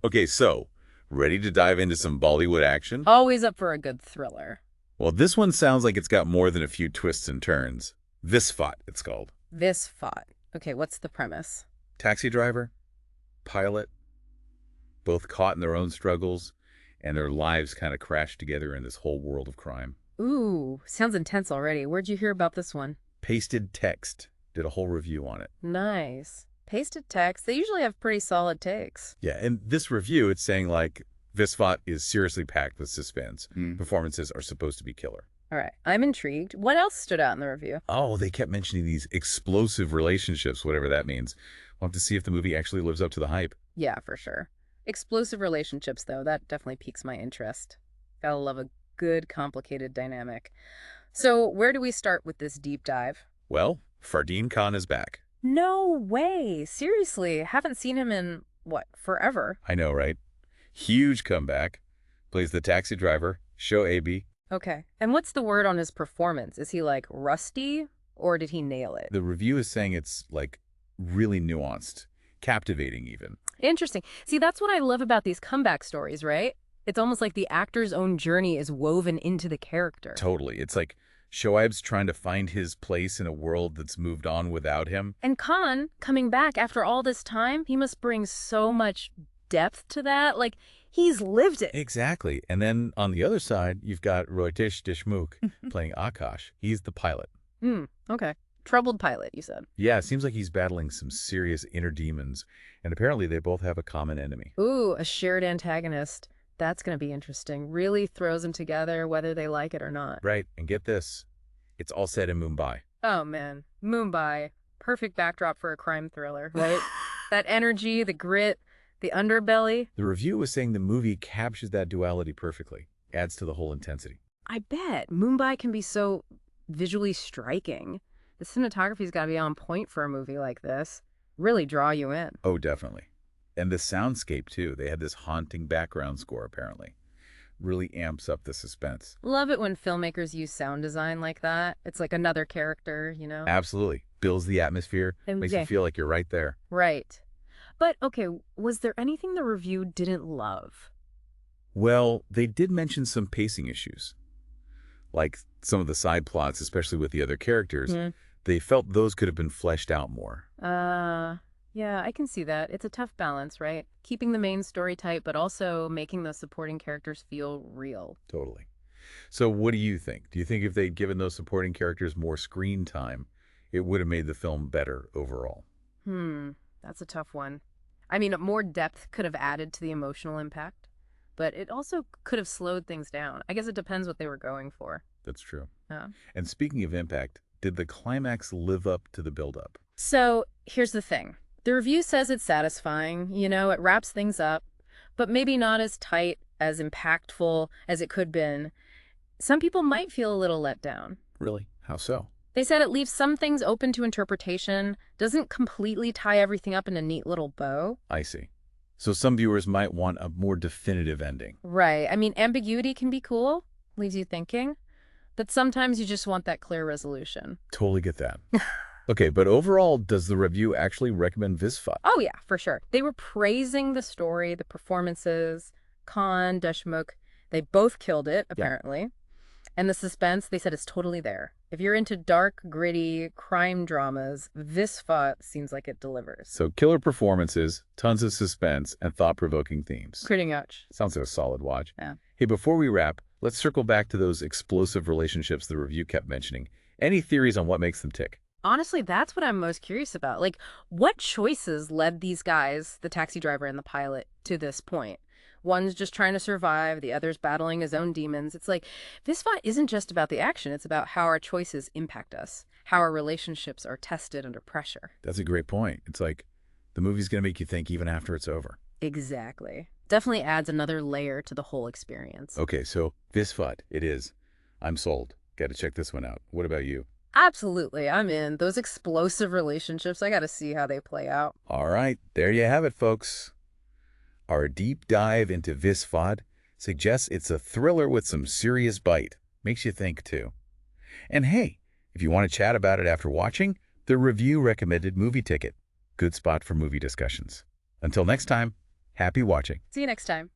Okay, so, ready to dive into some Bollywood action? Always up for a good thriller. Well, this one sounds like it's got more than a few twists and turns. Visfot, it's called. Visfot. Okay, what's the premise? Taxi driver, pilot, both caught in their own struggles, and their lives kind of crash together in this whole world of crime. Ooh, sounds intense already. Where'd you hear about this one? Pasted Text did a whole review on it. Nice. Pasted text. They usually have pretty solid takes. Yeah, and this review, it's saying, like, Visfot is seriously packed with suspense. Performances are supposed to be killer. All right, I'm intrigued. What else stood out in the review? Oh, they kept mentioning these explosive relationships, whatever that means. We'll have to see if the movie actually lives up to the hype. Yeah, for sure. Explosive relationships, though, that definitely piques my interest. Gotta love a good, complicated dynamic. So where do we start with this deep dive? Well, Fardeen Khan is back. No way. Seriously, haven't seen him in, what, forever? I know, right? Huge comeback. Plays the taxi driver, Shoaib. Okay. And what's the word on his performance? Is he, like, rusty, or did he nail it? The review is saying it's, like, really nuanced, captivating even. Interesting. See, that's what I love about these comeback stories, right? It's almost like the actor's own journey is woven into the character. Totally. It's like Shoaib's trying to find his place in a world that's moved on without him. And Khan, coming back after all this time, he must bring so much depth to that. Like, he's lived it. Exactly. And then on the other side, you've got Riteish Deshmukh playing Akash. He's the pilot. Okay. Troubled pilot, you said. Yeah, it seems like he's battling some serious inner demons, and apparently they both have a common enemy. Ooh, a shared antagonist. That's going to be interesting. Really throws them together, whether they like it or not. Right, and get this. It's all set in Mumbai. Oh, man. Mumbai. Perfect backdrop for a crime thriller, right? That energy, the grit, the underbelly. The review was saying the movie captures that duality perfectly. Adds to the whole intensity. I bet. Mumbai can be so visually striking. The cinematography's got to be on point for a movie like this. Really draw you in. Oh, definitely. And the soundscape, too. They had this haunting background score, apparently. Really amps up the suspense. Love it when filmmakers use sound design like that. It's like another character, you know? Absolutely. Builds the atmosphere. Makes you feel like you're right there. Right. But, okay, was there anything the review didn't love? Well, they did mention some pacing issues. Like some of the side plots, especially with the other characters. They felt those could have been fleshed out more. Yeah, I can see that. It's a tough balance, right? Keeping the main story tight, but also making the supporting characters feel real. Totally. So what do you think? Do you think if they'd given those supporting characters more screen time, it would have made the film better overall? That's a tough one. I mean, more depth could have added to the emotional impact, but it also could have slowed things down. I guess it depends what they were going for. That's true. Yeah. And speaking of impact, did the climax live up to the build-up? So here's the thing. The review says it's satisfying, you know, it wraps things up, but maybe not as tight, as impactful as it could have been. Some people might feel a little let down. Really? How so? They said it leaves some things open to interpretation, doesn't completely tie everything up in a neat little bow. I see. So some viewers might want a more definitive ending. Right. I mean, ambiguity can be cool, leaves you thinking, but sometimes you just want that clear resolution. Totally get that. Okay, but overall, does the review actually recommend Visfot? Oh, yeah, for sure. They were praising the story, the performances. Khan, Deshmukh, they both killed it, apparently. Yeah. And the suspense, they said, is totally there. If you're into dark, gritty crime dramas, Visfot seems like it delivers. So killer performances, tons of suspense, and thought-provoking themes. Pretty much. Sounds like a solid watch. Yeah. Hey, before we wrap, let's circle back to those explosive relationships the review kept mentioning. Any theories on what makes them tick? Honestly, that's what I'm most curious about. Like, what choices led these guys, the taxi driver and the pilot, to this point? One's just trying to survive, the other's battling his own demons. It's like, Visfot isn't just about the action, it's about how our choices impact us, how our relationships are tested under pressure. That's a great point. It's like, the movie's going to make you think even after it's over. Exactly. Definitely adds another layer to the whole experience. Okay, so Visfot, it is. I'm sold. Got to check this one out. What about you? Absolutely, I'm in. Those explosive relationships, I got to see how they play out. All right, there you have it, folks. Our deep dive into Visfot suggests it's a thriller with some serious bite. Makes you think, too. And hey, if you want to chat about it after watching, the review recommended Movie Ticket. Good spot for movie discussions. Until next time, Happy watching. See you next time.